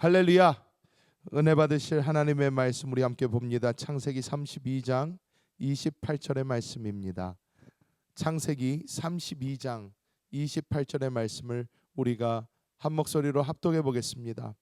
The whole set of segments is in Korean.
할렐루야. 은혜 받으실 하나님의 말씀 우리 함께 봅니다. 창세기 32장 28절의 말씀입니다. 창세기 32장 28절의 말씀을 우리가 한 목소리로 합독해 보겠습니다.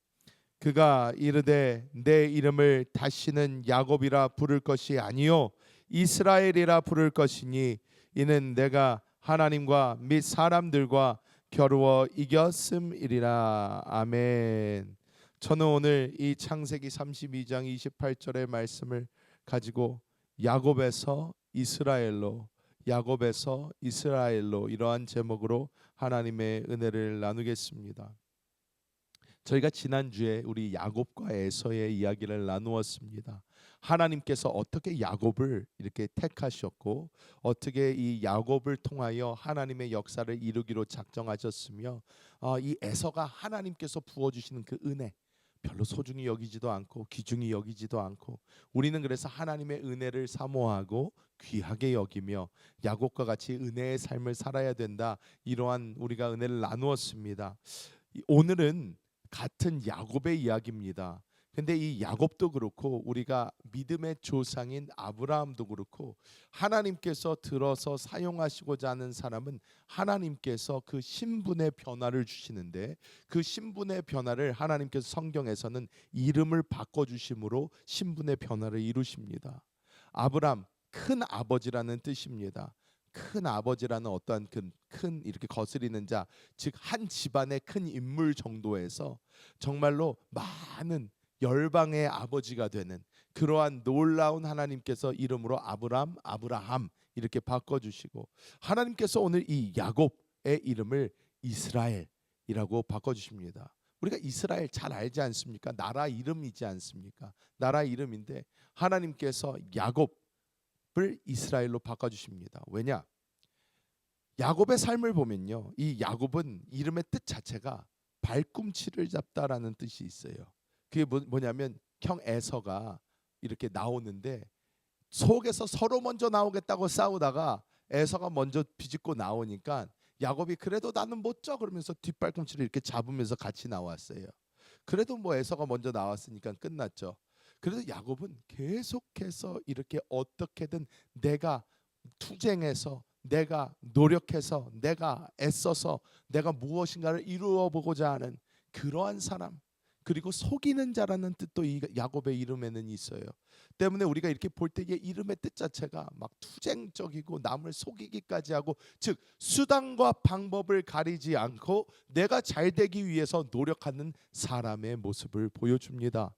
그가 이르되 내 이름을 다시는 야곱이라 부를 것이 아니요 이스라엘이라 부를 것이니 이는 내가 하나님과 및 사람들과 겨루어 이겼음이리라. 아멘. 저는 오늘 이 창세기 32장 28절의 말씀을 가지고 야곱에서 이스라엘로, 야곱에서 이스라엘로, 이러한 제목으로 하나님의 은혜를 나누겠습니다. 저희가 지난주에 우리 야곱과 에서의 이야기를 나누었습니다. 하나님께서 어떻게 야곱을 이렇게 택하셨고 어떻게 이 야곱을 통하여 하나님의 역사를 이루기로 작정하셨으며 이 에서가 하나님께서 부어주시는 그 은혜 별로 소중히 여기지도 않고 귀중히 여기지도 않고 우리는 그래서 하나님의 은혜를 사모하고 귀하게 여기며 야곱과 같이 은혜의 삶을 살아야 된다. 이러한 우리가 은혜를 나누었습니다. 오늘은 같은 야곱의 이야기입니다. 근데 이 야곱도 그렇고 우리가 믿음의 조상인 아브라함도 그렇고 하나님께서 들어서 사용하시고자 하는 사람은 하나님께서 그 신분의 변화를 주시는데 그 신분의 변화를 하나님께서 성경에서는 이름을 바꿔주심으로 신분의 변화를 이루십니다. 아브라함 큰 아버지라는 뜻입니다. 큰 아버지라는 어떠한 큰 이렇게 거스리는 자, 즉 한 집안의 큰 인물 정도에서 정말로 많은 열방의 아버지가 되는 그러한 놀라운 하나님께서 이름으로 아브라함 이렇게 바꿔주시고 하나님께서 오늘 이 야곱의 이름을 이스라엘이라고 바꿔주십니다. 우리가 이스라엘 잘 알지 않습니까? 나라 이름이지 않습니까? 나라 이름인데 하나님께서 야곱을 이스라엘로 바꿔주십니다. 왜냐? 야곱의 삶을 보면요, 이 야곱은 이름의 뜻 자체가 발꿈치를 잡다라는 뜻이 있어요. 그게 뭐냐면 형 에서가 이렇게 나오는데 속에서 서로 먼저 나오겠다고 싸우다가 에서가 먼저 비집고 나오니까 야곱이 그래도 나는 못 져 그러면서 뒷발꿈치를 이렇게 잡으면서 같이 나왔어요. 그래도 뭐 에서가 먼저 나왔으니까 끝났죠. 그래서 야곱은 계속해서 이렇게 어떻게든 내가 투쟁해서 내가 노력해서 내가 애써서 내가 무엇인가를 이루어 보고자 하는 그러한 사람, 그리고 속이는 자라는 뜻도 이 야곱의 이름에는 있어요. 때문에 우리가 이렇게 볼 때의 이름의 뜻 자체가 막 투쟁적이고 남을 속이기까지 하고, 즉 수단과 방법을 가리지 않고 내가 잘 되기 위해서 노력하는 사람의 모습을 보여줍니다.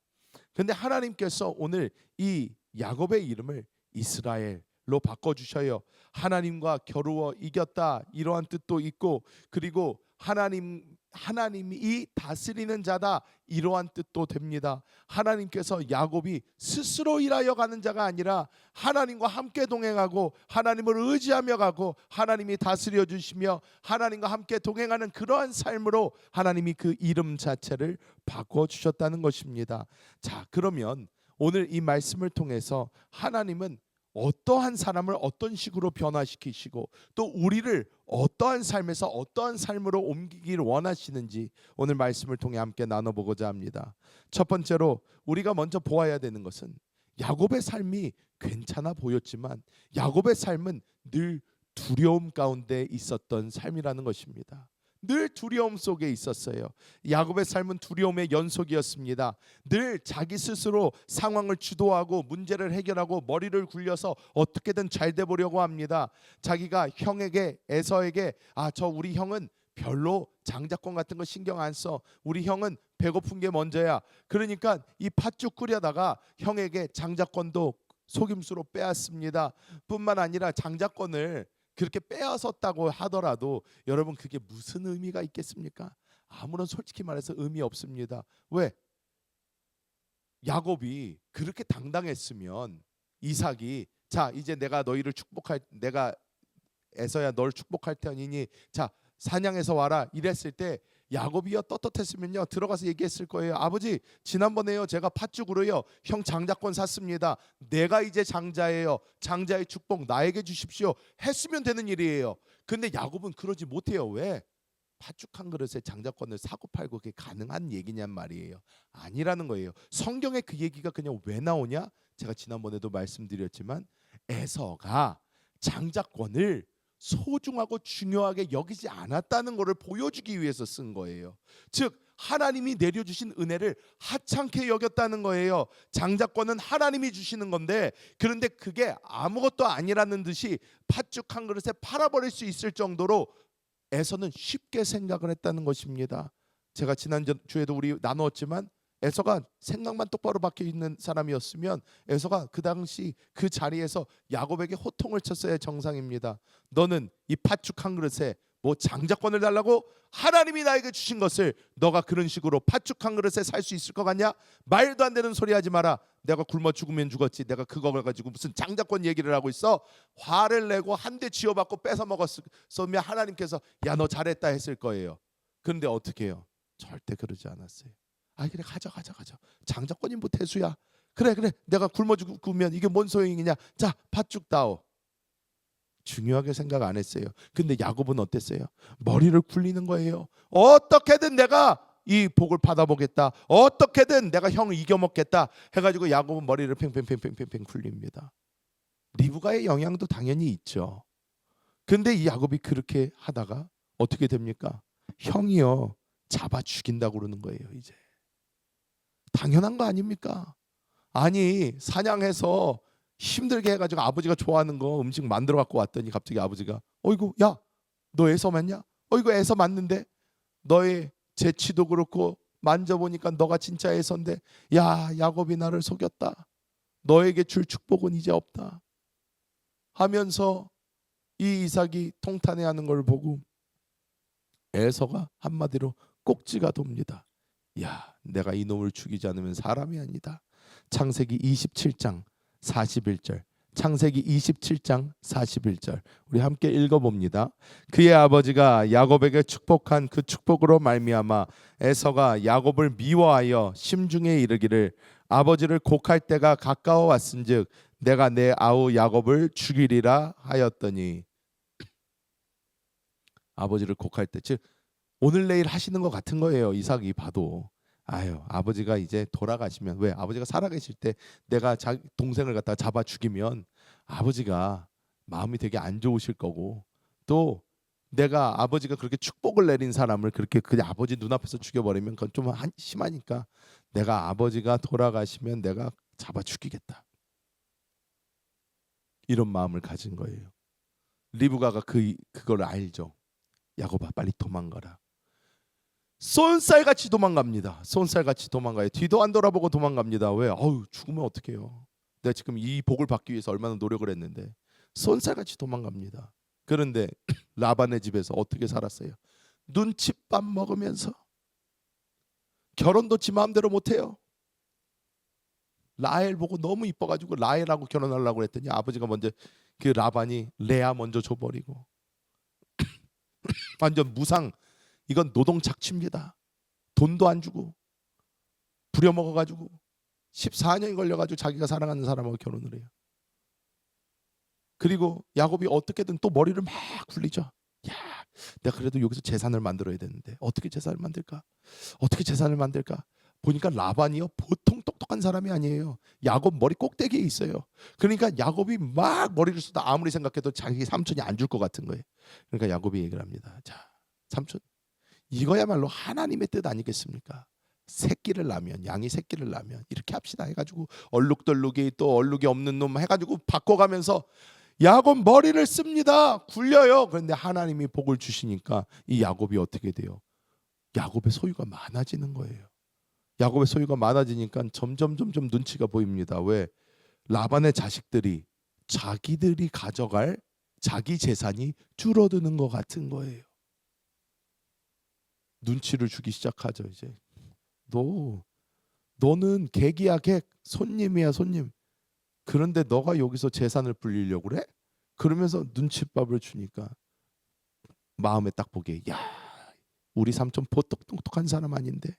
그런데 하나님께서 오늘 이 야곱의 이름을 이스라엘로 바꿔주셔요. 하나님과 겨루어 이겼다 이러한 뜻도 있고, 그리고 하나님이 이 다스리는 자다 이러한 뜻도 됩니다. 하나님께서 야곱이 스스로 일하여 가는 자가 아니라 하나님과 함께 동행하고 하나님을 의지하며 가고 하나님이 다스려 주시며 하나님과 함께 동행하는 그러한 삶으로 하나님이 그 이름 자체를 바꿔주셨다는 것입니다. 자, 그러면 오늘 이 말씀을 통해서 하나님은 어떠한 사람을 어떤 식으로 변화시키시고 또 우리를 어떠한 삶에서 어떠한 삶으로 옮기기를 원하시는지 오늘 말씀을 통해 함께 나눠보고자 합니다. 첫 번째로 우리가 먼저 보아야 되는 것은 야곱의 삶이 괜찮아 보였지만 야곱의 삶은 늘 두려움 가운데 있었던 삶이라는 것입니다. 늘 두려움 속에 있었어요. 야곱의 삶은 두려움의 연속이었습니다. 늘 자기 스스로 상황을 주도하고 문제를 해결하고 머리를 굴려서 어떻게든 잘 돼 보려고 합니다. 자기가 형에게, 에서에게 저 우리 형은 별로 장자권 같은 거 신경 안 써. 우리 형은 배고픈 게 먼저야. 그러니까 이 팥죽 끓여다가 형에게 장자권도 속임수로 빼앗습니다. 뿐만 아니라 장자권을 그렇게 빼앗았다고 하더라도 여러분 그게 무슨 의미가 있겠습니까? 아무런 솔직히 말해서 의미 없습니다. 왜? 야곱이 그렇게 당당했으면 이삭이 자 이제 내가 에서야 널 축복할 테니 자 사냥해서 와라 이랬을 때 야곱이요 떳떳했으면요 들어가서 얘기했을 거예요. 아버지 지난번에요 제가 팥죽으로요 형 장자권 샀습니다. 내가 이제 장자예요. 장자의 축복 나에게 주십시오 했으면 되는 일이에요. 근데 야곱은 그러지 못해요. 왜? 팥죽 한 그릇에 장자권을 사고 팔고 그게 가능한 얘기냔 말이에요. 아니라는 거예요. 성경에 그 얘기가 그냥 왜 나오냐? 제가 지난번에도 말씀드렸지만 에서가 장자권을 소중하고 중요하게 여기지 않았다는 것을 보여주기 위해서 쓴 거예요. 즉 하나님이 내려주신 은혜를 하찮게 여겼다는 거예요. 장자권은 하나님이 주시는 건데, 그런데 그게 아무것도 아니라는 듯이 팥죽 한 그릇에 팔아버릴 수 있을 정도로 에서는 쉽게 생각을 했다는 것입니다. 제가 지난주에도 우리 나누었지만 에서가 생각만 똑바로 박혀 있는 사람이었으면 에서가 그 당시 그 자리에서 야곱에게 호통을 쳤어야 정상입니다. 너는 이 팥죽 한 그릇에 뭐 장자권을 달라고? 하나님이 나에게 주신 것을 너가 그런 식으로 팥죽 한 그릇에 살 수 있을 것 같냐? 말도 안 되는 소리 하지 마라. 내가 굶어 죽으면 죽었지, 내가 그걸 가지고 무슨 장자권 얘기를 하고 있어? 화를 내고 한 대 쥐어받고 뺏어 먹었으면 하나님께서 야 너 잘했다 했을 거예요. 그런데 어떻게 해요? 절대 그러지 않았어요. 아 그래 가져 장자권이 뭐 대수야. 그래 내가 굶어 죽으면 이게 뭔 소용이냐. 자 팥죽 다오. 중요하게 생각 안 했어요. 근데 야곱은 어땠어요? 머리를 굴리는 거예요. 어떻게든 내가 이 복을 받아보겠다. 어떻게든 내가 형을 이겨먹겠다 해가지고 야곱은 머리를 팽팽 굴립니다. 리브가의 영향도 당연히 있죠. 근데 이 야곱이 그렇게 하다가 어떻게 됩니까? 형이요 잡아 죽인다고 그러는 거예요. 이제 당연한 거 아닙니까? 아니 사냥해서 힘들게 해가지고 아버지가 좋아하는 거 음식 만들어 갖고 왔더니 갑자기 아버지가 어이구 야 너 에서 맞냐? 어이구 에서 맞는데 너의 재치도 그렇고 만져보니까 너가 진짜 에서인데 야 야곱이 나를 속였다. 너에게 줄 축복은 이제 없다 하면서 이 이삭이 통탄해하는 걸 보고 에서가 한마디로 꼭지가 돕니다. 야 내가 이놈을 죽이지 않으면 사람이 아니다. 창세기 27장 41절 창세기 27장 41절 우리 함께 읽어봅니다. 그의 아버지가 야곱에게 축복한 그 축복으로 말미암아 에서가 야곱을 미워하여 심중에 이르기를 아버지를 곡할 때가 가까워 왔은즉 내가 내 아우 야곱을 죽이리라 하였더니 아버지를 곡할 때 즉 오늘 내일 하시는 것 같은 거예요. 이삭이 봐도 아유 아버지가 이제 돌아가시면 왜 아버지가 살아계실 때 내가 자기 동생을 갖다 잡아 죽이면 아버지가 마음이 되게 안 좋으실 거고 또 내가 아버지가 그렇게 축복을 내린 사람을 그렇게 그냥 아버지 눈앞에서 죽여버리면 그건 좀 심하니까 내가 아버지가 돌아가시면 내가 잡아 죽이겠다 이런 마음을 가진 거예요. 리브가가 그걸 알죠. 야곱아 빨리 도망가라. 쏜살같이 도망갑니다. 쏜살같이 도망가요. 뒤도 안 돌아보고 도망갑니다. 왜? 어우 죽으면 어떡해요. 내가 지금 이 복을 받기 위해서 얼마나 노력을 했는데 쏜살같이 도망갑니다. 그런데 라반의 집에서 어떻게 살았어요? 눈칫밥 먹으면서 결혼도 지 마음대로 못해요. 라헬 보고 너무 이뻐가지고 라헬하고 결혼하려고 했더니 아버지가 먼저 그 라반이 레아 먼저 줘버리고 완전 무상 이건 노동 착취입니다. 돈도 안 주고 부려먹어가지고 14년이 걸려가지고 자기가 사랑하는 사람하고 결혼을 해요. 그리고 야곱이 어떻게든 또 머리를 막 굴리죠. 야, 내가 그래도 여기서 재산을 만들어야 되는데 어떻게 재산을 만들까? 어떻게 재산을 만들까? 보니까 라반이요 보통 똑똑한 사람이 아니에요. 야곱 머리 꼭대기에 있어요. 그러니까 야곱이 막 머리를 쓰다 아무리 생각해도 자기 삼촌이 안 줄 것 같은 거예요. 그러니까 야곱이 얘기를 합니다. 자, 삼촌 이거야말로 하나님의 뜻 아니겠습니까? 새끼를 낳으면 양이 새끼를 낳으면 이렇게 합시다 해가지고 얼룩덜룩이 또 얼룩이 없는 놈 해가지고 바꿔가면서 야곱 머리를 씁니다. 굴려요. 그런데 하나님이 복을 주시니까 이 야곱이 어떻게 돼요? 야곱의 소유가 많아지는 거예요. 야곱의 소유가 많아지니까 점점 눈치가 보입니다. 왜? 라반의 자식들이 자기들이 가져갈 자기 재산이 줄어드는 것 같은 거예요. 눈치를 주기 시작하죠. 이제 너는 객이야 객, 손님이야 손님. 그런데 너가 여기서 재산을 불리려고 그래? 그러면서 눈칫밥을 주니까 마음에 딱 보기에 야 우리 삼촌 보통 똑똑한 사람 아닌데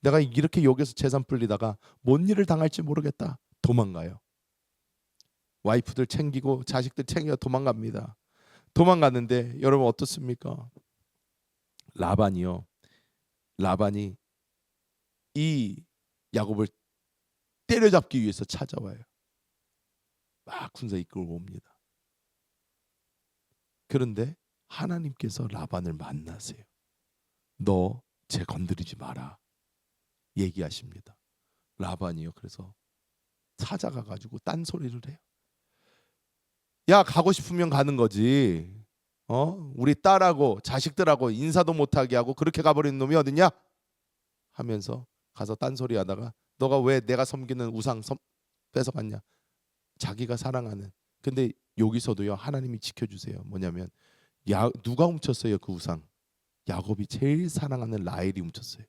내가 이렇게 여기서 재산 불리다가 뭔 일을 당할지 모르겠다. 도망가요. 와이프들 챙기고 자식들 챙겨 도망갑니다. 도망갔는데 여러분 어떻습니까? 라반이요. 라반이 이 야곱을 때려잡기 위해서 찾아와요. 막 군사 이끌고 옵니다. 그런데 하나님께서 라반을 만나세요. 너 쟤 건드리지 마라 얘기하십니다. 라반이요. 그래서 찾아가 가지고 딴소리를 해요. 야, 가고 싶으면 가는 거지. 우리 딸하고 자식들하고 인사도 못하게 하고 그렇게 가버리는 놈이 어딨냐? 하면서 가서 딴소리 하다가 너가 왜 내가 섬기는 우상 뺏어갔냐? 자기가 사랑하는. 근데 여기서도요 하나님이 지켜주세요. 뭐냐면 누가 훔쳤어요 그 우상? 야곱이 제일 사랑하는 라헬이 훔쳤어요.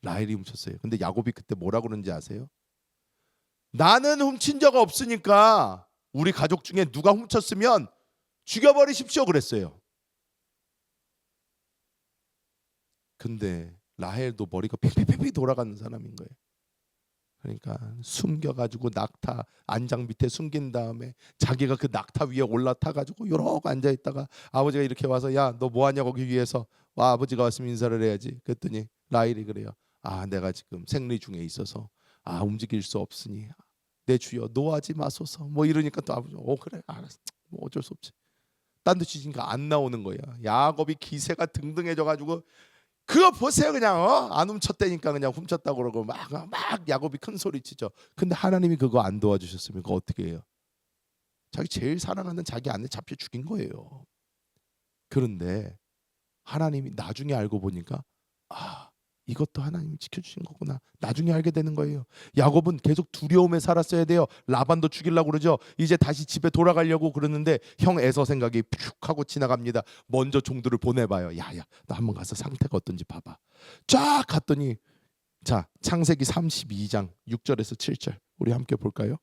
라헬이 훔쳤어요. 근데 야곱이 그때 뭐라 그러는지 아세요? 나는 훔친 적 없으니까 우리 가족 중에 누가 훔쳤으면 죽여버리십시오 그랬어요. 근데 라헬도 머리가 핑핑핑 돌아가는 사람인 거예요. 그러니까 숨겨가지고 낙타 안장 밑에 숨긴 다음에 자기가 그 낙타 위에 올라타가지고 요러고 앉아있다가 아버지가 이렇게 와서 야, 너 뭐하냐 거기 위에서 와, 아버지가 왔으면 인사를 해야지. 그랬더니 라헬이 그래요. 아, 내가 지금 생리 중에 있어서 움직일 수 없으니 내 주여 노하지 마소서. 뭐 이러니까 또 아버지 그래 알았어. 뭐 어쩔 수 없지. 딴 데 치니까 안 나오는 거야. 야곱이 기세가 등등해져가지고 그거 보세요 그냥 안 훔쳤다니까 그냥 훔쳤다고 그러고 막 야곱이 큰 소리 치죠. 근데 하나님이 그거 안 도와주셨으면 그거 어떻게 해요? 자기 제일 사랑하는 자기 아내 잡혀 죽인 거예요. 그런데 하나님이 나중에 알고 보니까 이것도 하나님이 지켜주신 거구나. 나중에 알게 되는 거예요. 야곱은 계속 두려움에 살았어야 돼요. 라반도 죽이려고 그러죠. 이제 다시 집에 돌아가려고 그러는데 형 에서 생각이 푹 하고 지나갑니다. 먼저 종들을 보내봐요. 야야, 나 한번 가서 상태가 어떤지 봐봐. 쫙 갔더니 자, 창세기 32장 6절에서 7절 우리 함께 볼까요?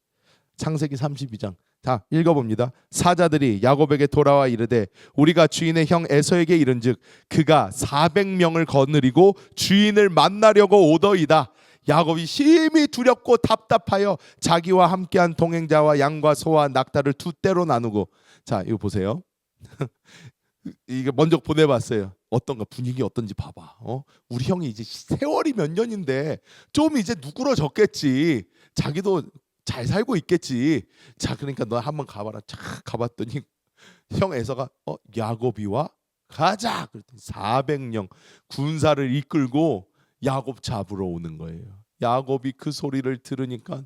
창세기 32장 자, 읽어봅니다. 사자들이 야곱에게 돌아와 이르되 우리가 주인의 형 에서에게 이른즉 그가 400명을 거느리고 주인을 만나려고 오더이다. 야곱이 심히 두렵고 답답하여 자기와 함께한 동행자와 양과 소와 낙타를 두 떼로 나누고 자, 이거 보세요. 이게 먼저 보내봤어요. 어떤가 분위기 어떤지 봐봐. 우리 형이 이제 세월이 몇 년인데 좀 이제 누그러졌겠지. 자기도 잘 살고 있겠지. 자, 그러니까 너 한번 가봐라. 쫙 가봤더니 형 에서가 야곱이와 가자. 그랬더니 400명 군사를 이끌고 야곱 잡으러 오는 거예요. 야곱이 그 소리를 들으니까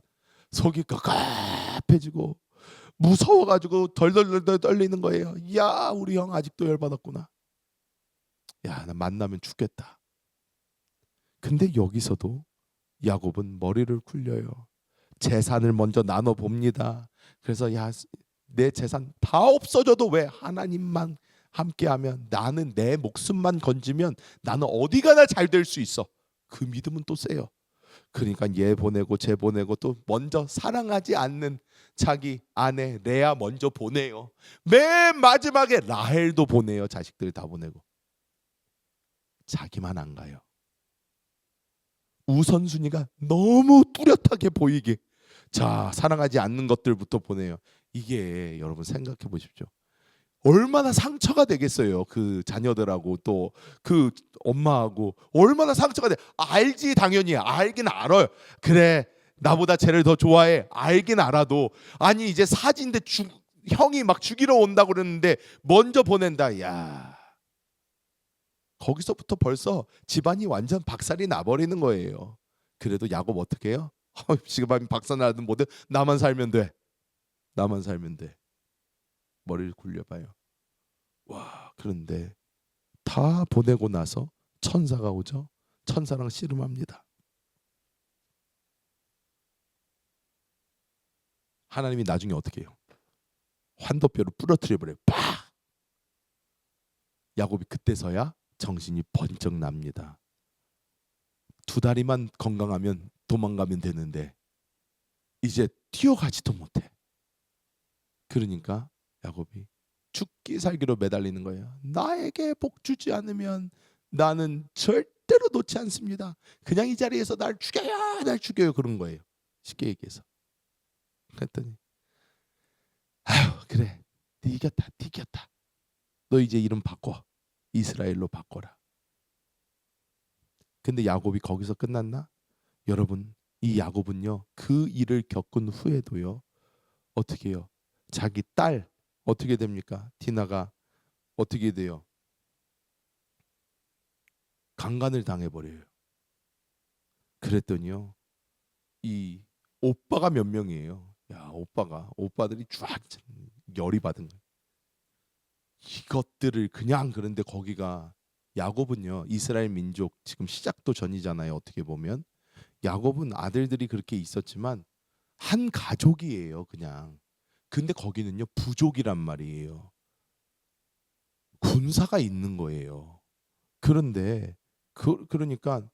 속이 깝깝해지고 무서워가지고 덜덜덜 떨리는 거예요. 야, 우리 형 아직도 열받았구나. 야, 나 만나면 죽겠다. 근데 여기서도 야곱은 머리를 굴려요. 재산을 먼저 나눠 봅니다. 그래서 야, 내 재산 다 없어져도 왜 하나님만 함께하면 나는 내 목숨만 건지면 나는 어디 가나 잘 될 수 있어. 그 믿음은 또 세요. 그러니까 얘 보내고 쟤 보내고 또 먼저 사랑하지 않는 자기 아내 레아 먼저 보내요. 맨 마지막에 라헬도 보내요. 자식들 다 보내고 자기만 안 가요. 우선순위가 너무 뚜렷하게 보이게 자, 사랑하지 않는 것들부터 보내요. 이게 여러분 생각해 보십시오. 얼마나 상처가 되겠어요. 그 자녀들하고 또 그 엄마하고 얼마나 상처가 돼. 알지 당연히 알긴 알아요. 그래 나보다 쟤를 더 좋아해. 알긴 알아도 아니 이제 사진인데 형이 막 죽이러 온다고 그러는데 먼저 보낸다. 야, 거기서부터 벌써 집안이 완전 박살이 나버리는 거예요. 그래도 야곱 어떻게 해요? 지금 박살 나든 뭐든 나만 살면 돼. 나만 살면 돼. 머리를 굴려봐요. 와, 그런데 다 보내고 나서 천사가 오죠. 천사랑 씨름합니다. 하나님이 나중에 어떻게 해요? 환도뼈를 부러뜨려 버려요. 팍! 야곱이 그때서야 정신이 번쩍 납니다. 2다리만 건강하면 도망가면 되는데 이제 뛰어가지도 못해. 그러니까 야곱이 죽기 살기로 매달리는 거예요. 나에게 복 주지 않으면 나는 절대로 놓지 않습니다. 그냥 이 자리에서 날 죽여요, 날 죽여요 그런 거예요. 쉽게 얘기해서. 그랬더니 아휴 그래, 네 이겼다, 네 이겼다. 너 이제 이름 바꿔. 이스라엘로 바꿔라. 근데 야곱이 거기서 끝났나? 여러분, 이 야곱은요, 그 일을 겪은 후에도요, 어떻게 해요? 자기 딸 어떻게 됩니까? 디나가 어떻게 돼요? 강간을 당해버려요. 그랬더니요, 이 오빠가 몇 명이에요? 야, 오빠들이 쫙 열이 받은 거예요. 이것들을 그냥. 그런데 거기가 야곱은요, 이스라엘 민족 지금 시작도 전이잖아요. 어떻게 보면 야곱은 아들들이 그렇게 있었지만 한 가족이에요, 그냥. 근데 거기는요, 부족이란 말이에요. 군사가 있는 거예요. 그런데 그러니까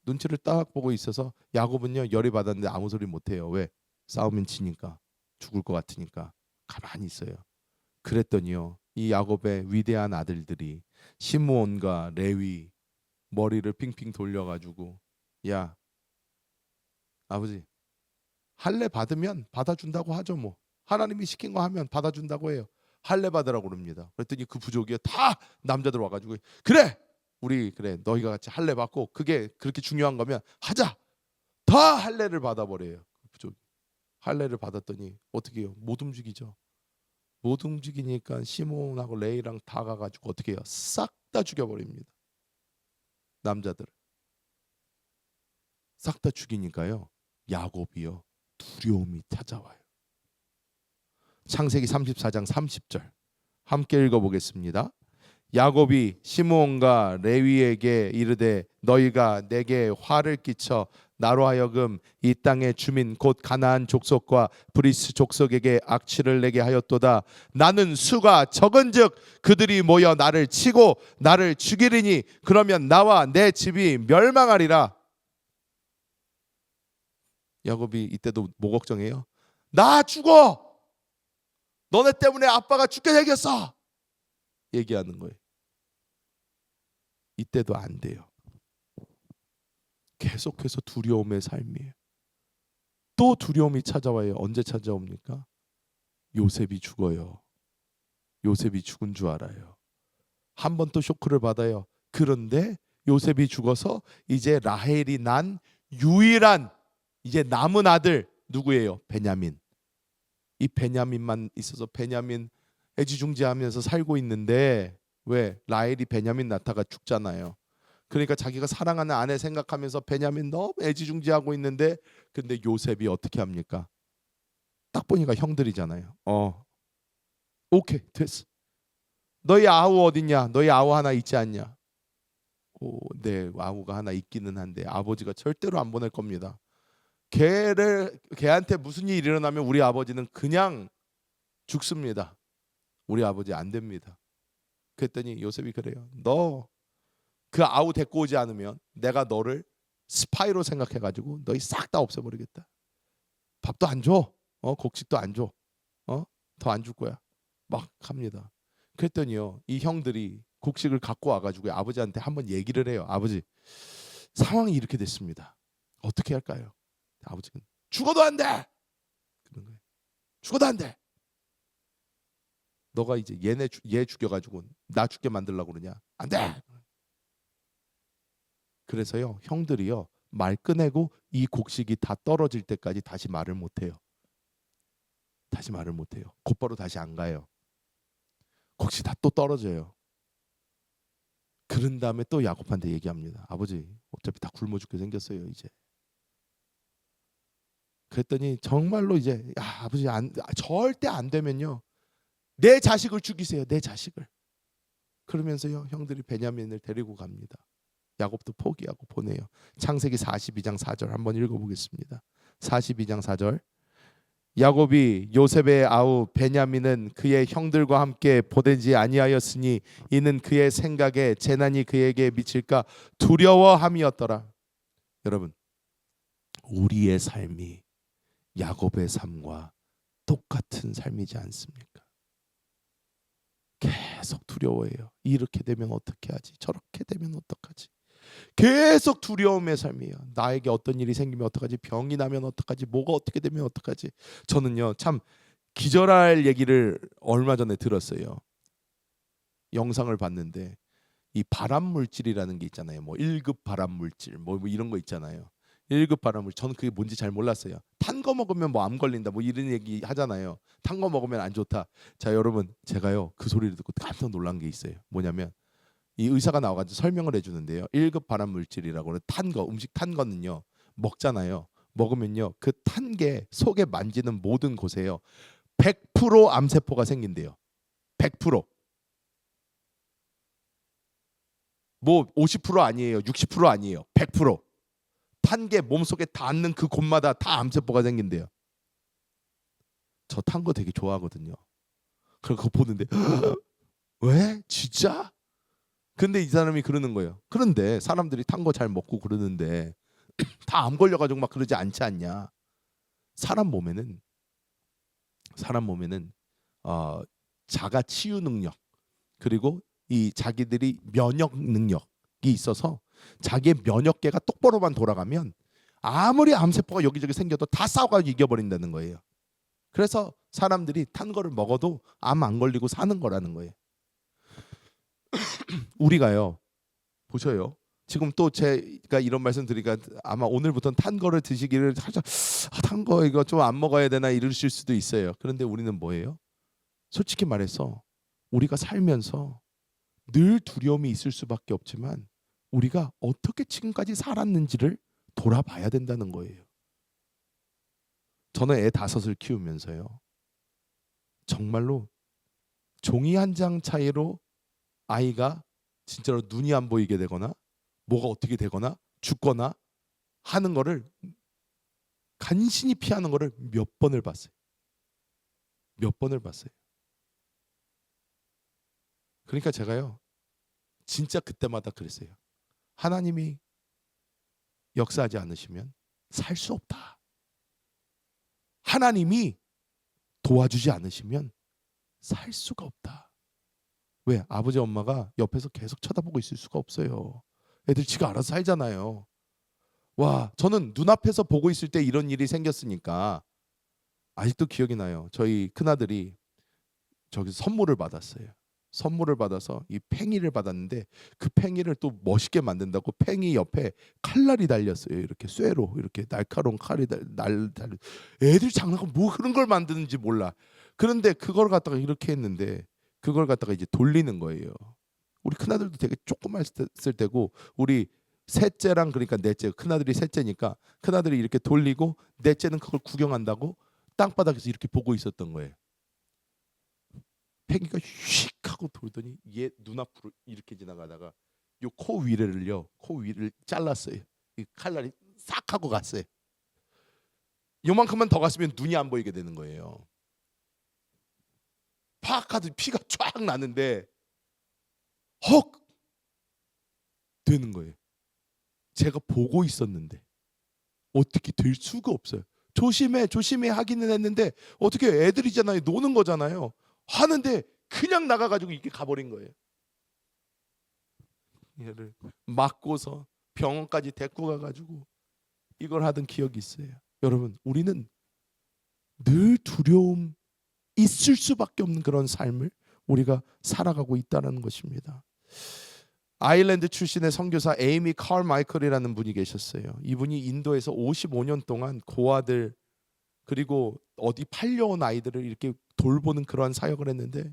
눈치를 딱 보고 있어서 야곱은요, 열이 받았는데 아무 소리 못 해요. 왜? 싸우면 지니까, 죽을 것 같으니까 가만히 있어요. 그랬더니요, 이 야곱의 위대한 아들들이 시므온과 레위 머리를 핑핑 돌려가지고, 야, 아버지, 할례 받으면 받아준다고 하죠. 뭐 하나님이 시킨 거 하면 받아준다고 해요. 할례 받으라고 그럽니다. 그랬더니 그 부족이 다 남자들 와가지고, 그래, 우리 그래, 너희가 같이 할례 받고 그게 그렇게 중요한 거면 하자. 다 할례를 받아버려요. 그 부족 할례를 받았더니 어떻게 해요? 못 움직이죠. 못 움직이니까 시몬하고 레이랑 다 가가지고 어떻게 해요? 싹 다 죽여버립니다. 남자들 싹 다 죽이니까요, 야곱이요, 두려움이 찾아와요. 창세기 34장 30절 함께 읽어보겠습니다. 야곱이 시므온과 레위에게 이르되 너희가 내게 화를 끼쳐 나로 하여금 이 땅의 주민 곧 가나안 족속과 브리스 족속에게 악취를 내게 하였도다. 나는 수가 적은즉 그들이 모여 나를 치고 나를 죽이리니 그러면 나와 내 집이 멸망하리라. 야곱이 이때도 뭐 걱정해요? 나 죽어! 너네 때문에 아빠가 죽게 생겼어! 얘기하는 거예요. 이때도 안 돼요. 계속해서 두려움의 삶이에요. 또 두려움이 찾아와요. 언제 찾아옵니까? 요셉이 죽어요. 요셉이 죽은 줄 알아요. 한 번 또 쇼크를 받아요. 그런데 요셉이 죽어서 이제 라헬이 난 유일한 이제 남은 아들 누구예요? 베냐민. 이 베냐민만 있어서 베냐민 애지중지하면서 살고 있는데, 왜? 라헬이 베냐민 낳다가 죽잖아요. 그러니까 자기가 사랑하는 아내 생각하면서 베냐민 너무 애지중지하고 있는데, 근데 요셉이 어떻게 합니까? 딱 보니까 형들이잖아요. 오케이, 됐어. 너희 아우 어딨냐? 너희 아우 하나 있지 않냐? 네, 아우가 하나 있기는 한데 아버지가 절대로 안 보낼 겁니다. 걔한테 무슨 일이 일어나면 우리 아버지는 그냥 죽습니다. 우리 아버지 안 됩니다. 그랬더니 요셉이 그래요. 너 그 아우 데리고 오지 않으면 내가 너를 스파이로 생각해가지고 너희 싹 다 없애버리겠다. 밥도 안 줘. 곡식도 안 줘. 더 안 줄 거야. 막 합니다. 그랬더니요, 이 형들이 곡식을 갖고 와가지고 아버지한테 한번 얘기를 해요. 아버지, 상황이 이렇게 됐습니다. 어떻게 할까요? 아버지는 죽어도 안 돼. 그런 거예요. 죽어도 안 돼. 너가 이제 얘 죽여가지고 나 죽게 만들려고 그러냐? 안 돼. 그래서요, 형들이요, 말 꺼내고 이 곡식이 다 떨어질 때까지 다시 말을 못 해요. 다시 말을 못 해요. 곧바로 다시 안 가요. 곡식 다 또 떨어져요. 그런 다음에 또 야곱한테 얘기합니다. 아버지, 어차피 다 굶어 죽게 생겼어요, 이제. 그랬더니 정말로 이제, 야, 아버지, 절대 안 되면요, 내 자식을 죽이세요. 내 자식을. 그러면서요, 형들이 베냐민을 데리고 갑니다. 야곱도 포기하고 보내요. 창세기 42장 4절 한번 읽어보겠습니다. 42장 4절. 야곱이 요셉의 아우 베냐민은 그의 형들과 함께 보내지 아니하였으니 이는 그의 생각에 재난이 그에게 미칠까 두려워함이었더라. 여러분, 우리의 삶이 야곱의 삶과 똑같은 삶이지 않습니까? 계속 두려워해요. 이렇게 되면 어떻게 하지? 저렇게 되면 어떡하지? 계속 두려움의 삶이에요. 나에게 어떤 일이 생기면 어떡하지? 병이 나면 어떡하지? 뭐가 어떻게 되면 어떡하지? 저는요, 참 기절할 얘기를 얼마 전에 들었어요. 영상을 봤는데 이 발암 물질이라는 게 있잖아요. 뭐 1급 발암 물질 뭐 이런 거 있잖아요. 1급 발암 물질. 저는 그게 뭔지 잘 몰랐어요. 탄 거 먹으면 뭐 암 걸린다 뭐 이런 얘기 하잖아요. 탄 거 먹으면 안 좋다. 자, 여러분, 제가요 그 소리를 듣고 깜짝 놀란 게 있어요. 뭐냐면 이 의사가 나와가지고 설명을 해주는데요. 1급 발암 물질이라고는 탄 거, 음식 탄 거는요 먹잖아요. 먹으면요 그 탄 게 속에 만지는 모든 곳에요 100% 암세포가 생긴대요. 100%. 뭐 50% 아니에요. 60% 아니에요. 100%. 탄 게 몸속에 닿는 그 곳마다 다 암세포가 생긴대요. 저 탄 거 되게 좋아하거든요. 그거 보는데 왜? 진짜? 근데 이 사람이 그러는 거예요. 그런데 사람들이 탄 거 잘 먹고 그러는데 다 암 걸려가지고 막 그러지 않지 않냐? 사람 몸에는 사람 몸에는 어, 자가 치유 능력 그리고 이 자기들이 면역 능력이 있어서 자기의 면역계가 똑바로만 돌아가면 아무리 암세포가 여기저기 생겨도 다 싸워가지고 이겨버린다는 거예요. 그래서 사람들이 탄 거를 먹어도 암 안 걸리고 사는 거라는 거예요. 우리가요 보셔요. 지금 또 제가 이런 말씀 드리니까 아마 오늘부터는 탄 거를 드시기를 살짝 탄 거 이거 좀 안 먹어야 되나 이러실 수도 있어요. 그런데 우리는 뭐예요? 솔직히 말해서 우리가 살면서 늘 두려움이 있을 수밖에 없지만 우리가 어떻게 지금까지 살았는지를 돌아봐야 된다는 거예요. 저는 애 5을 키우면서요. 정말로 종이 한 장 차이로 아이가 진짜로 눈이 안 보이게 되거나 뭐가 어떻게 되거나 죽거나 하는 거를 간신히 피하는 거를 몇 번을 봤어요. 몇 번을 봤어요. 그러니까 제가요. 진짜 그때마다 그랬어요. 하나님이 역사하지 않으시면 살 수 없다. 하나님이 도와주지 않으시면 살 수가 없다. 왜? 아버지 엄마가 옆에서 계속 쳐다보고 있을 수가 없어요. 애들 지가 알아서 살잖아요. 와, 저는 눈앞에서 보고 있을 때 이런 일이 생겼으니까 아직도 기억이 나요. 저희 큰아들이 저기서 선물을 받았어요. 선물을 받아서 이 팽이를 받았는데 그 팽이를 또 멋있게 만든다고 팽이 옆에 칼날이 달렸어요. 이렇게 쇠로 이렇게 날카로운 칼이 달려. 애들 장난감 뭐 그런 걸 만드는지 몰라. 그런데 그걸 갖다가 이렇게 했는데 그걸 갖다가 이제 돌리는 거예요. 우리 큰아들도 되게 조그맣을 때고 우리 셋째랑 그러니까 넷째 큰아들이 셋째니까 큰아들이 이렇게 돌리고 넷째는 그걸 구경한다고 땅바닥에서 이렇게 보고 있었던 거예요. 팽이가 휙 하고 돌더니 얘 눈앞으로 이렇게 지나가다가 요 코 위를 잘랐어요. 이 칼날이 싹 하고 갔어요. 요만큼만 더 갔으면 눈이 안 보이게 되는 거예요. 팍 하더니 피가 쫙 나는데 헉 되는 거예요. 제가 보고 있었는데 어떻게 될 수가 없어요. 조심해 하기는 했는데 어떻게 애들이잖아요. 노는 거잖아요. 하는데 그냥 나가가지고 이렇게 가버린 거예요. 얘를 맞고서 병원까지 데리고 가가지고 이걸 하던 기억이 있어요. 여러분, 우리는 늘 두려움 있을 수밖에 없는 그런 삶을 우리가 살아가고 있다는 것입니다. 아일랜드 출신의 선교사 에이미 칼마이클이라는 분이 계셨어요. 이분이 인도에서 55년 동안 고아들 그리고 어디 팔려온 아이들을 이렇게 돌보는 그러한 사역을 했는데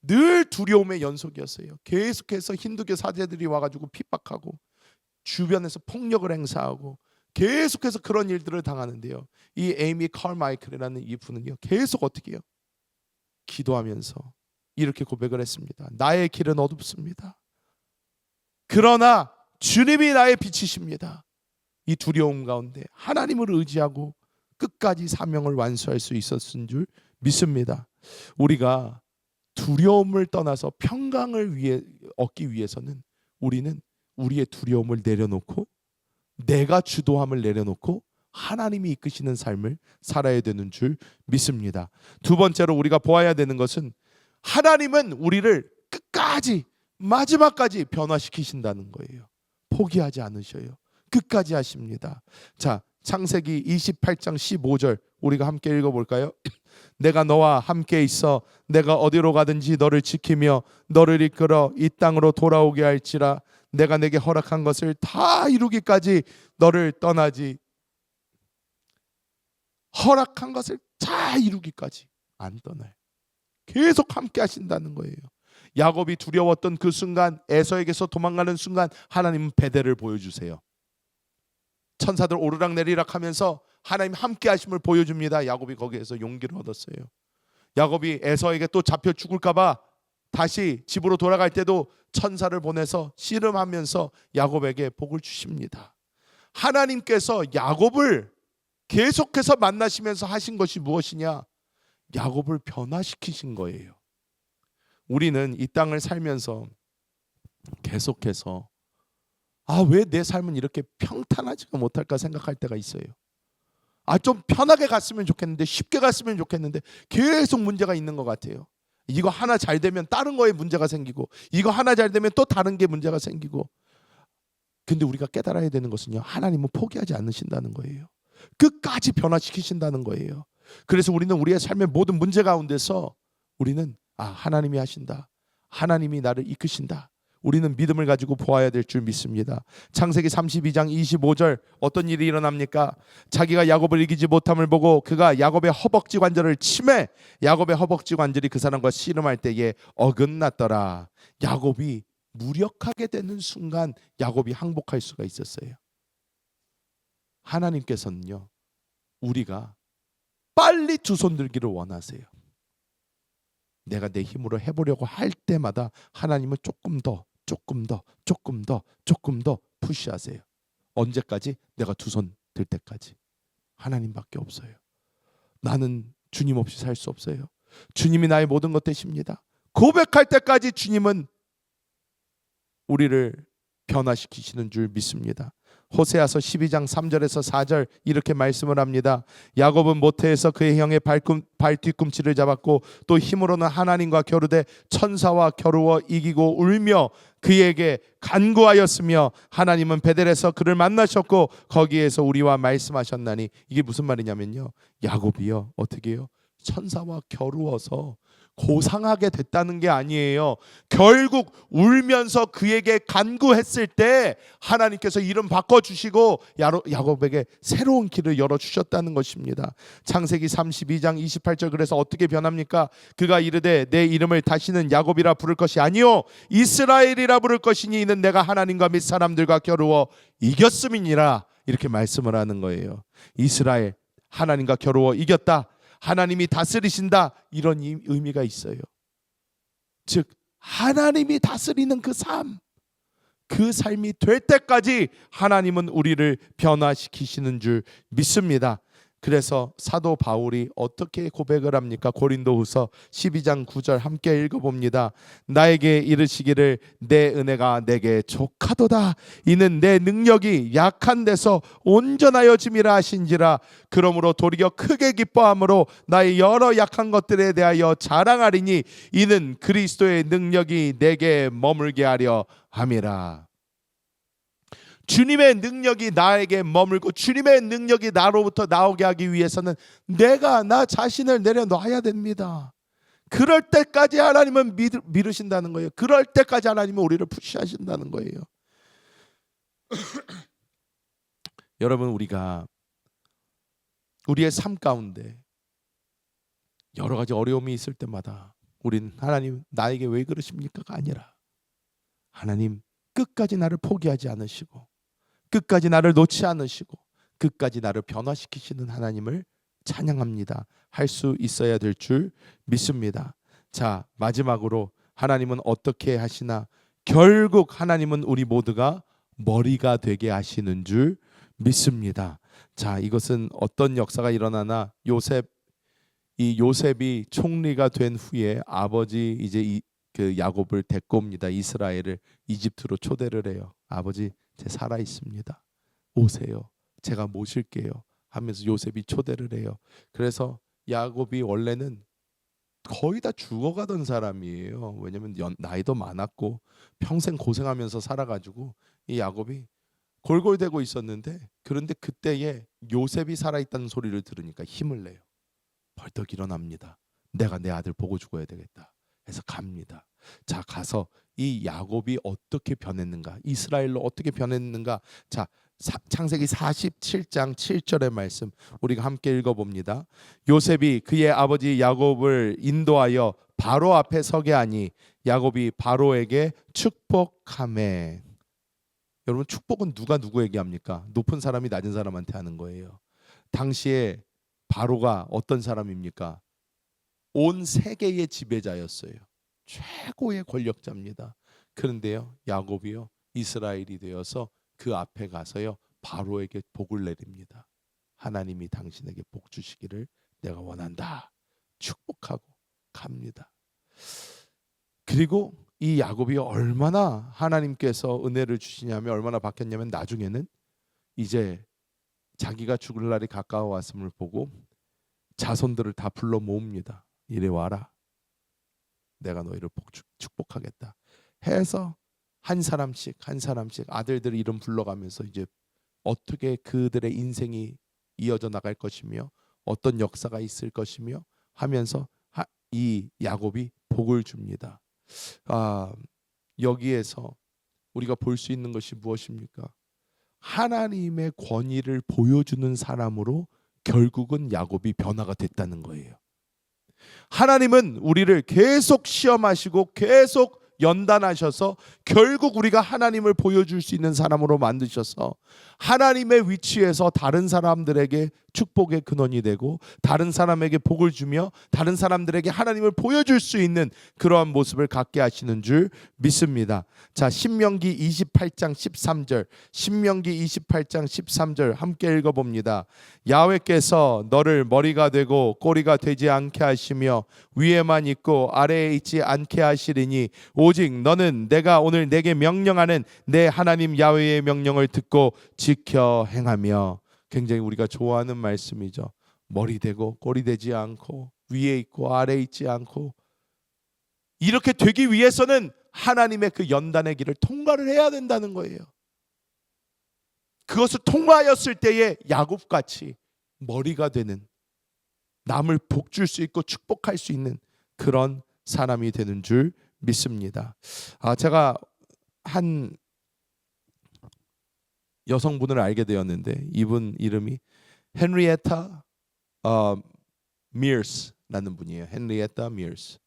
늘 두려움의 연속이었어요. 계속해서 힌두교 사제들이 와가지고 핍박하고 주변에서 폭력을 행사하고 계속해서 그런 일들을 당하는데요. 이 에이미 칼마이클이라는 이 분은요. 계속 어떻게 해요? 기도하면서 이렇게 고백을 했습니다. 나의 길은 어둡습니다. 그러나 주님이 나의 빛이십니다. 이 두려움 가운데 하나님을 의지하고 끝까지 사명을 완수할 수 있었은 줄 믿습니다. 우리가 두려움을 떠나서 평강을 얻기 위해서는 우리는 우리의 두려움을 내려놓고 내가 주도함을 내려놓고 하나님이 이끄시는 삶을 살아야 되는 줄 믿습니다. 두 번째로 우리가 보아야 되는 것은 하나님은 우리를 끝까지 마지막까지 변화시키신다는 거예요. 포기하지 않으셔요. 끝까지 하십니다. 자, 창세기 28장 15절 우리가 함께 읽어볼까요? 내가 너와 함께 있어 내가 어디로 가든지 너를 지키며 너를 이끌어 이 땅으로 돌아오게 할지라. 내가 내게 허락한 것을 다 이루기까지 너를 떠나지, 허락한 것을 다 이루기까지 안 떠나요. 계속 함께 하신다는 거예요. 야곱이 두려웠던 그 순간, 에서에게서 도망가는 순간 하나님은 베델을 보여주세요. 천사들 오르락내리락 하면서 하나님 함께 하심을 보여줍니다. 야곱이 거기에서 용기를 얻었어요. 야곱이 에서에게 또 잡혀 죽을까 봐 다시 집으로 돌아갈 때도 천사를 보내서 씨름하면서 야곱에게 복을 주십니다. 하나님께서 야곱을 계속해서 만나시면서 하신 것이 무엇이냐? 야곱을 변화시키신 거예요. 우리는 이 땅을 살면서 계속해서 왜 내 삶은 이렇게 평탄하지가 못할까 생각할 때가 있어요. 좀 편하게 갔으면 좋겠는데, 쉽게 갔으면 좋겠는데 계속 문제가 있는 것 같아요. 이거 하나 잘 되면 다른 거에 문제가 생기고, 이거 하나 잘 되면 또 다른 게 문제가 생기고. 근데 우리가 깨달아야 되는 것은요, 하나님은 포기하지 않으신다는 거예요. 끝까지 변화시키신다는 거예요. 그래서 우리는 우리의 삶의 모든 문제 가운데서 우리는 하나님이 하신다, 하나님이 나를 이끄신다, 우리는 믿음을 가지고 보아야 될 줄 믿습니다. 창세기 32장 25절 어떤 일이 일어납니까? 자기가 야곱을 이기지 못함을 보고 그가 야곱의 허벅지 관절을 치매 야곱의 허벅지 관절이 그 사람과 씨름할 때에 어긋났더라. 야곱이 무력하게 되는 순간 야곱이 항복할 수가 있었어요. 하나님께서는요, 우리가 빨리 두 손 들기를 원하세요. 내가 내 힘으로 해보려고 할 때마다 하나님은 조금 더 푸시하세요. 언제까지? 내가 두 손 들 때까지. 하나님밖에 없어요. 나는 주님 없이 살 수 없어요. 주님이 나의 모든 것 되십니다. 고백할 때까지 주님은 우리를 변화시키시는 줄 믿습니다. 호세아서 12장 3절에서 4절 이렇게 말씀을 합니다. 야곱은 모태에서 그의 형의 발 뒤꿈치를 잡았고 또 힘으로는 하나님과 겨루되 천사와 겨루어 이기고 울며 그에게 간구하였으며 하나님은 베델에서 그를 만나셨고 거기에서 우리와 말씀하셨나니. 이게 무슨 말이냐면요, 야곱이요 어떻게 해요? 천사와 겨루어서 고상하게 됐다는 게 아니에요. 결국 울면서 그에게 간구했을 때 하나님께서 이름 바꿔주시고 야곱에게 새로운 길을 열어주셨다는 것입니다. 창세기 32장 28절 그래서 어떻게 변합니까? 그가 이르되 내 이름을 다시는 야곱이라 부를 것이 아니요 이스라엘이라 부를 것이니 이는 내가 하나님과 및 사람들과 겨루어 이겼음이니라. 이렇게 말씀을 하는 거예요. 이스라엘, 하나님과 겨루어 이겼다, 하나님이 다스리신다, 이런 의미가 있어요. 즉 하나님이 다스리는 그 삶이 될 때까지 하나님은 우리를 변화시키시는 줄 믿습니다. 그래서 사도 바울이 어떻게 고백을 합니까? 고린도후서 12장 9절 함께 읽어봅니다. 나에게 이르시기를 내 은혜가 내게 족하도다. 이는 내 능력이 약한 데서 온전하여짐이라 하신지라. 그러므로 도리어 크게 기뻐함으로 나의 여러 약한 것들에 대하여 자랑하리니 이는 그리스도의 능력이 내게 머물게 하려 함이라. 주님의 능력이 나에게 머물고 주님의 능력이 나로부터 나오게 하기 위해서는 내가 나 자신을 내려놔야 됩니다. 그럴 때까지 하나님은 미루신다는 거예요. 그럴 때까지 하나님은 우리를 푸시하신다는 거예요. 여러분, 우리가 우리의 삶 가운데 여러 가지 어려움이 있을 때마다 우리는 하나님 나에게 왜 그러십니까가 아니라 하나님 끝까지 나를 포기하지 않으시고 끝까지 나를 놓지 않으시고 끝까지 나를 변화시키시는 하나님을 찬양합니다. 할 수 있어야 될 줄 믿습니다. 자, 마지막으로 하나님은 어떻게 하시나? 결국 하나님은 우리 모두가 머리가 되게 하시는 줄 믿습니다. 자, 이것은 어떤 역사가 일어나나 요셉이 총리가 된 후에 아버지 이제 그 야곱을 데리고 옵니다. 이스라엘을 이집트로 초대를 해요. 아버지, 제 살아 있습니다. 오세요. 제가 모실게요. 하면서 요셉이 초대를 해요. 그래서 야곱이 원래는 거의 다 죽어가던 사람이에요. 왜냐하면 나이도 많았고 평생 고생하면서 살아가지고 이 야곱이 골골대고 있었는데, 그런데 그때에 요셉이 살아있다는 소리를 들으니까 힘을 내요. 벌떡 일어납니다. 내가 내 아들 보고 죽어야 되겠다 해서 갑니다. 자, 가서 이 야곱이 어떻게 변했는가, 이스라엘로 어떻게 변했는가. 자, 창세기 47장 7절의 말씀 우리가 함께 읽어봅니다. 요셉이 그의 아버지 야곱을 인도하여 바로 앞에 서게 하니 야곱이 바로에게 축복하매. 여러분, 축복은 누가 누구에게 합니까? 높은 사람이 낮은 사람한테 하는 거예요. 당시에 바로가 어떤 사람입니까? 온 세계의 지배자였어요. 최고의 권력자입니다. 그런데요, 야곱이요, 이스라엘이 되어서 그 앞에 가서요, 바로에게 복을 내립니다. 하나님이 당신에게 복 주시기를 내가 원한다. 축복하고 갑니다. 그리고 이 야곱이 얼마나 하나님께서 은혜를 주시냐면, 얼마나 바뀌었냐면, 나중에는 이제 자기가 죽을 날이 가까워 왔음을 보고 자손들을 다 불러 모읍니다. 이리 와라. 내가 너희를 축복하겠다 해서 한 사람씩 아들들 이름 불러가면서 이제 어떻게 그들의 인생이 이어져 나갈 것이며 어떤 역사가 있을 것이며 하면서 이 야곱이 복을 줍니다. 여기에서 우리가 볼 수 있는 것이 무엇입니까? 하나님의 권위를 보여주는 사람으로 결국은 야곱이 변화가 됐다는 거예요. 하나님은 우리를 계속 시험하시고 계속 연단하셔서 결국 우리가 하나님을 보여줄 수 있는 사람으로 만드셔서 하나님의 위치에서 다른 사람들에게 축복의 근원이 되고 다른 사람에게 복을 주며 다른 사람들에게 하나님을 보여줄 수 있는 그러한 모습을 갖게 하시는 줄 믿습니다. 자, 신명기 28장 13절, 신명기 28장 13절 함께 읽어봅니다. 야훼께서 너를 머리가 되고 꼬리가 되지 않게 하시며 위에만 있고 아래에 있지 않게 하시리니 오직 너는 내가 오늘 내게 명령하는 내 하나님 야훼의 명령을 듣고 지켜 행하며. 굉장히 우리가 좋아하는 말씀이죠. 머리 되고 꼬리 되지 않고 위에 있고 아래에 있지 않고. 이렇게 되기 위해서는 하나님의 그 연단의 길을 통과를 해야 된다는 거예요. 그것을 통과하였을 때에 야곱같이 머리가 되는, 남을 복 줄 수 있고 축복할 수 있는 그런 사람이 되는 줄 믿습니다. 제가 한 여성분을 알게 되었는데 이분 이름이 헨리에타 미어스라는 분이에요. 헨리에타 미어스.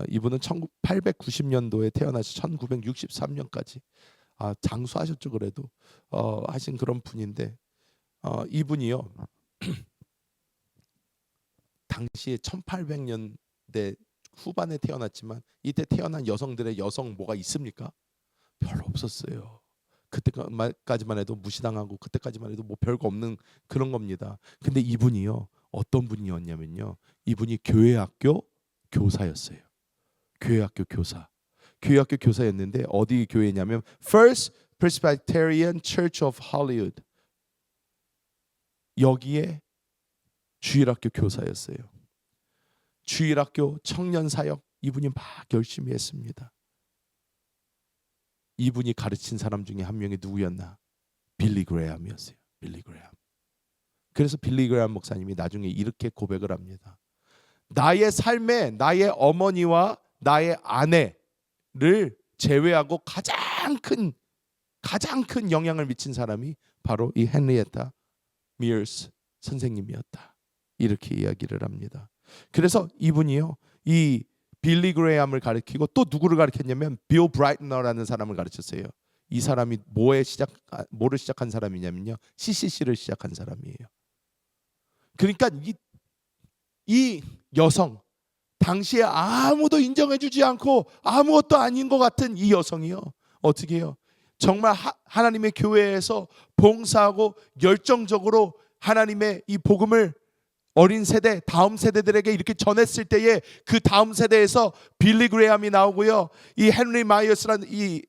이분은 1890년도에 태어나서 1963년까지 장수하셨죠. 그래도 하신 그런 분인데 이분이요 당시에 1800년대 후반에 태어났지만 이때 태어난 여성들의 여성 뭐가 있습니까? 별로 없었어요. 그때까지만 해도 무시당하고 그때까지만 해도 뭐 별거 없는 그런 겁니다. 근데 이분이요 어떤 분이었냐면요, 이분이 교회학교 교사였어요. 교회학교 교사였는데 어디 교회냐면 First Presbyterian Church of Hollywood, 여기에 주일학교 교사였어요. 주일학교 청년 사역 이분이 막 열심히 했습니다. 이분이 가르친 사람 중에 한 명이 누구였나? 빌리 그레함이었어요. 빌리 그레함. 그래서 빌리 그레함 목사님이 나중에 이렇게 고백을 합니다. 나의 삶에 나의 어머니와 나의 아내를 제외하고 가장 큰 영향을 미친 사람이 바로 이 헨리에타 미어스 선생님이었다. 이렇게 이야기를 합니다. 그래서 이분이요 이 빌리 그레함을 가르치고 또 누구를 가르쳤냐면 빌 브라이트너라는 사람을 가르쳤어요. 이 사람이 뭐를 시작한 사람이냐면요, CCC를 시작한 사람이에요. 그러니까 이 여성, 당시에 아무도 인정해주지 않고 아무것도 아닌 것 같은 이 여성이요 어떻게 해요? 정말 하나님의 교회에서 봉사하고 열정적으로 하나님의 이 복음을 어린 세대, 다음 세대들에게 이렇게 전했을 때에 그 다음 세대에서 빌리 그레함이 나오고요, 이 헨리 마이어스라는 이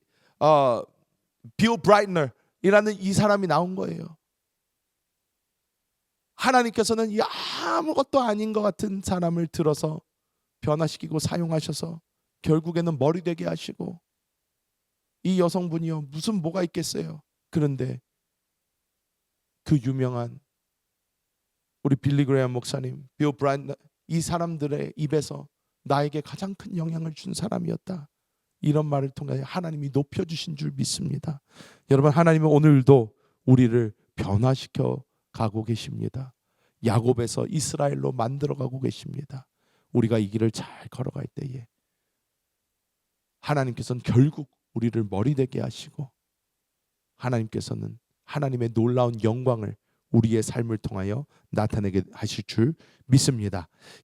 빌 브라이트너이라는 이 사람이 나온 거예요. 하나님께서는 이 아무것도 아닌 것 같은 사람을 들어서 변화시키고 사용하셔서 결국에는 머리 되게 하시고, 이 여성분이요 무슨 뭐가 있겠어요. 그런데 그 유명한 우리 빌리 그레이엄 목사님, 빌 브라이언트, 이 사람들의 입에서 나에게 가장 큰 영향을 준 사람이었다, 이런 말을 통해 하나님이 높여주신 줄 믿습니다. 여러분, 하나님은 오늘도 우리를 변화시켜 가고 계십니다. 야곱에서 이스라엘로 만들어 가고 계십니다. 우리가 이 길을 잘 걸어갈 때에 하나님께서는 결국 우리를 머리 되게 하시고, 하나님께서는 하나님의 놀라운 영광을 우리의 삶을 통하여 나타내게 하실 줄 믿습니다.